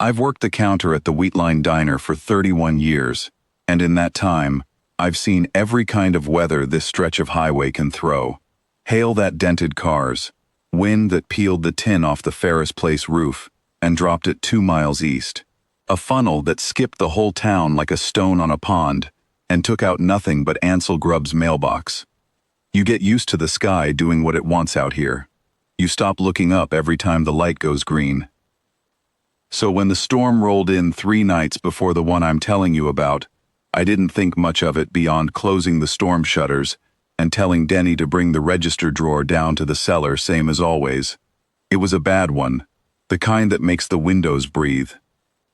I've worked the counter at the Wheatline Diner for 31 years, and in that time, I've seen every kind of weather this stretch of highway can throw. Hail that dented cars, wind that peeled the tin off the Ferris Place roof and dropped it 2 miles east, a funnel that skipped the whole town like a stone on a pond and took out nothing but Ansel Grubb's mailbox. You get used to the sky doing what it wants out here. You stop looking up every time the light goes green. So when the storm rolled in 3 nights before the one I'm telling you about, I didn't think much of it beyond closing the storm shutters and telling Denny to bring the register drawer down to the cellar same as always. It was a bad one, the kind that makes the windows breathe.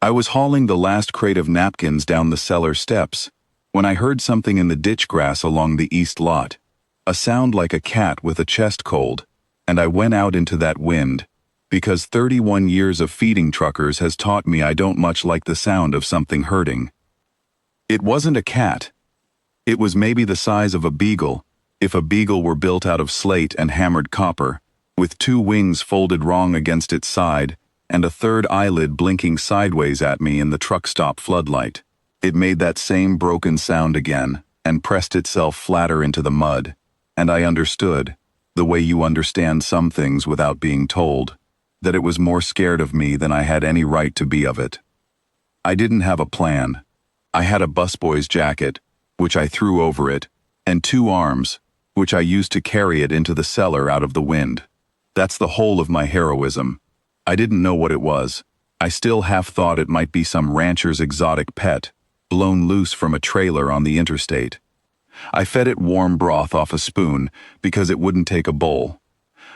I was hauling the last crate of napkins down the cellar steps when I heard something in the ditch grass along the east lot, a sound like a cat with a chest cold, and I went out into that wind, because 31 years of feeding truckers has taught me I don't much like the sound of something hurting. It wasn't a cat. It was maybe the size of a beagle, if a beagle were built out of slate and hammered copper, with 2 wings folded wrong against its side and a 3rd eyelid blinking sideways at me in the truck stop floodlight. It made that same broken sound again and pressed itself flatter into the mud, and I understood, the way you understand some things without being told, that it was more scared of me than I had any right to be of it. I didn't have a plan. I had a busboy's jacket, which I threw over it, and 2 arms, which I used to carry it into the cellar out of the wind. That's the whole of my heroism. I didn't know what it was. I still half thought it might be some rancher's exotic pet, blown loose from a trailer on the interstate. I fed it warm broth off a spoon because it wouldn't take a bowl.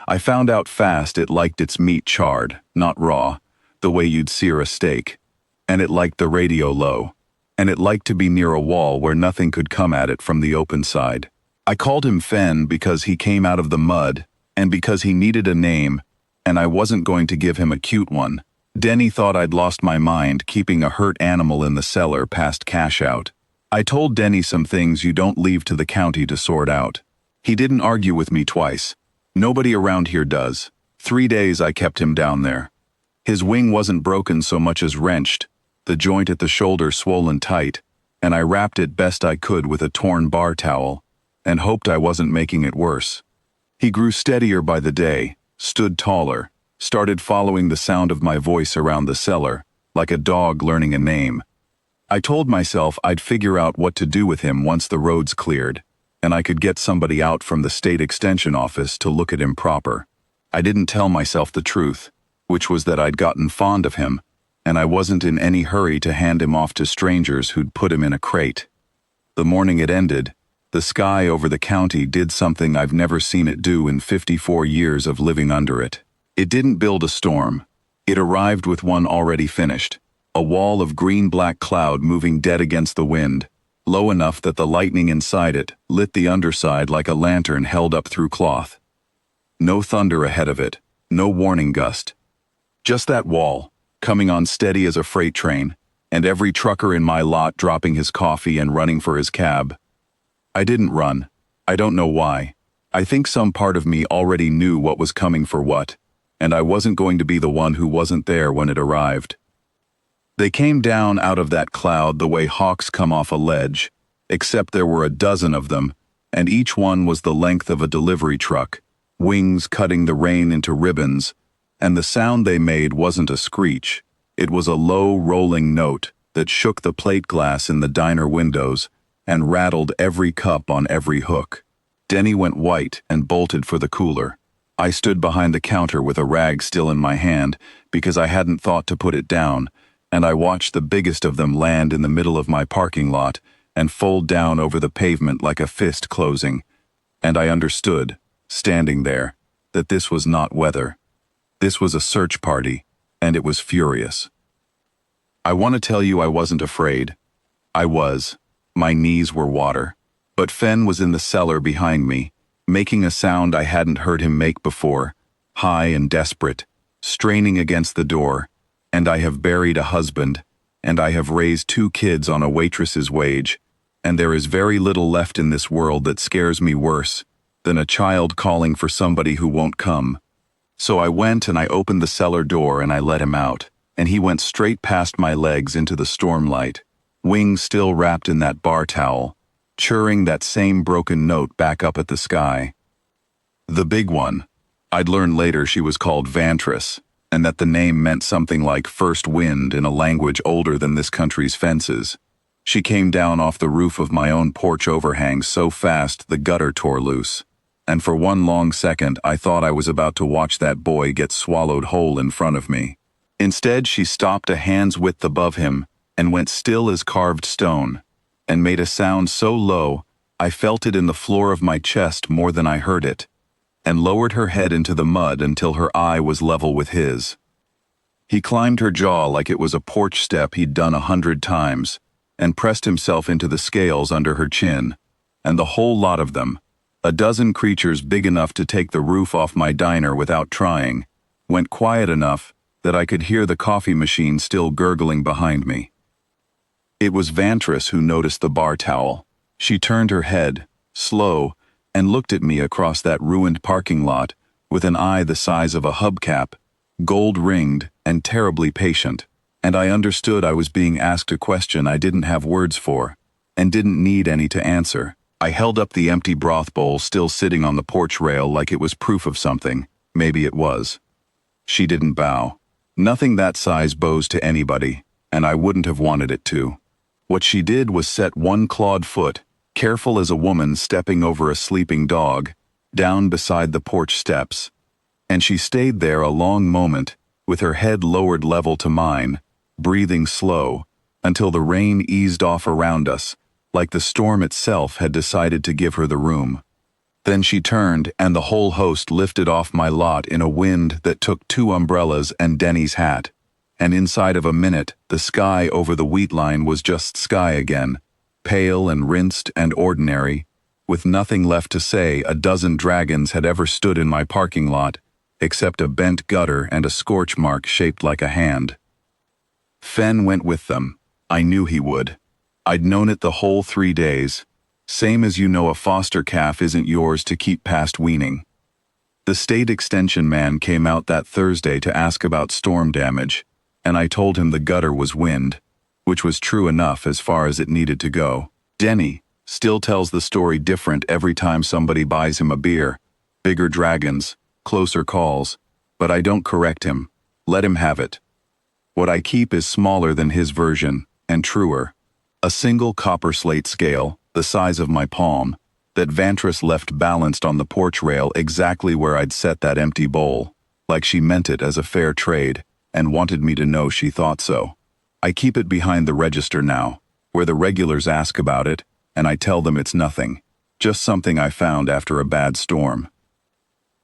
I found out fast it liked its meat charred, not raw, the way you'd sear a steak. And it liked the radio low. And it liked to be near a wall where nothing could come at it from the open side. I called him Fen because he came out of the mud, and because he needed a name, and I wasn't going to give him a cute one. Denny thought I'd lost my mind keeping a hurt animal in the cellar past cash out. I told Denny some things you don't leave to the county to sort out. He didn't argue with me twice. Nobody around here does. 3 days I kept him down there. His wing wasn't broken so much as wrenched, the joint at the shoulder swollen tight, and I wrapped it best I could with a torn bar towel, and hoped I wasn't making it worse. He grew steadier by the day, stood taller, started following the sound of my voice around the cellar, like a dog learning a name. I told myself I'd figure out what to do with him once the roads cleared, and I could get somebody out from the state extension office to look at him proper. I didn't tell myself the truth, which was that I'd gotten fond of him, and I wasn't in any hurry to hand him off to strangers who'd put him in a crate. The morning it ended, the sky over the county did something I've never seen it do in 54 years of living under it. It didn't build a storm. It arrived with one already finished, a wall of green-black cloud moving dead against the wind, low enough that the lightning inside it lit the underside like a lantern held up through cloth. No thunder ahead of it, no warning gust. Just that wall, coming on steady as a freight train, and every trucker in my lot dropping his coffee and running for his cab. I didn't run. I don't know why. I think some part of me already knew what was coming for what, and I wasn't going to be the one who wasn't there when it arrived. They came down out of that cloud the way hawks come off a ledge, except there were a dozen of them, and each one was the length of a delivery truck, wings cutting the rain into ribbons, and the sound they made wasn't a screech. It was a low, rolling note that shook the plate glass in the diner windows and rattled every cup on every hook. Denny went white and bolted for the cooler. I stood behind the counter with a rag still in my hand because I hadn't thought to put it down, and I watched the biggest of them land in the middle of my parking lot and fold down over the pavement like a fist closing. And I understood, standing there, that this was not weather. This was a search party, and it was furious. I want to tell you I wasn't afraid. I was. My knees were water. But Fen was in the cellar behind me, making a sound I hadn't heard him make before, high and desperate, straining against the door. And I have buried a husband, and I have raised 2 kids on a waitress's wage, and there is very little left in this world that scares me worse than a child calling for somebody who won't come. So I went and I opened the cellar door and I let him out, and he went straight past my legs into the stormlight, wings still wrapped in that bar towel, churring that same broken note back up at the sky. The big one. I'd learned later she was called Vantress, and that the name meant something like first wind in a language older than this country's fences. She came down off the roof of my own porch overhang so fast the gutter tore loose, and for one long second I thought I was about to watch that boy get swallowed whole in front of me. Instead, she stopped a hand's width above him and went still as carved stone, and made a sound so low I felt it in the floor of my chest more than I heard it, and lowered her head into the mud until her eye was level with his. He climbed her jaw like it was a porch step he'd done 100 times, and pressed himself into the scales under her chin, and the whole lot of them, a dozen creatures big enough to take the roof off my diner without trying, went quiet enough that I could hear the coffee machine still gurgling behind me. It was Vantress who noticed the bar towel. She turned her head, slow, and looked at me across that ruined parking lot with an eye the size of a hubcap, gold-ringed and terribly patient, and I understood I was being asked a question I didn't have words for, and didn't need any to answer. I held up the empty broth bowl still sitting on the porch rail like it was proof of something. Maybe it was. She didn't bow. Nothing that size bows to anybody, and I wouldn't have wanted it to. What she did was set one clawed foot, careful as a woman stepping over a sleeping dog, down beside the porch steps, and she stayed there a long moment, with her head lowered level to mine, breathing slow, until the rain eased off around us, like the storm itself had decided to give her the room. Then she turned, and the whole host lifted off my lot in a wind that took 2 umbrellas and Denny's hat, and inside of a minute the sky over the wheat line was just sky again, pale and rinsed and ordinary, with nothing left to say a dozen dragons had ever stood in my parking lot, except a bent gutter and a scorch mark shaped like a hand. Fen went with them. I knew he would. I'd known it the whole 3 days, same as you know a foster calf isn't yours to keep past weaning. The state extension man came out that Thursday to ask about storm damage, and I told him the gutter was wind, which was true enough as far as it needed to go. Denny still tells the story different every time somebody buys him a beer. Bigger dragons, closer calls, but I don't correct him. Let him have it. What I keep is smaller than his version, and truer. A single copper slate scale, the size of my palm, that Vantress left balanced on the porch rail exactly where I'd set that empty bowl, like she meant it as a fair trade, and wanted me to know she thought so. I keep it behind the register now, where the regulars ask about it, and I tell them it's nothing, just something I found after a bad storm.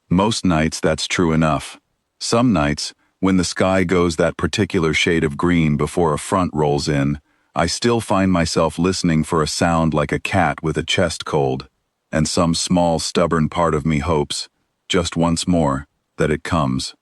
Most nights that's true enough. Some nights, when the sky goes that particular shade of green before a front rolls in, I still find myself listening for a sound like a cat with a chest cold, and some small stubborn part of me hopes, just once more, that it comes.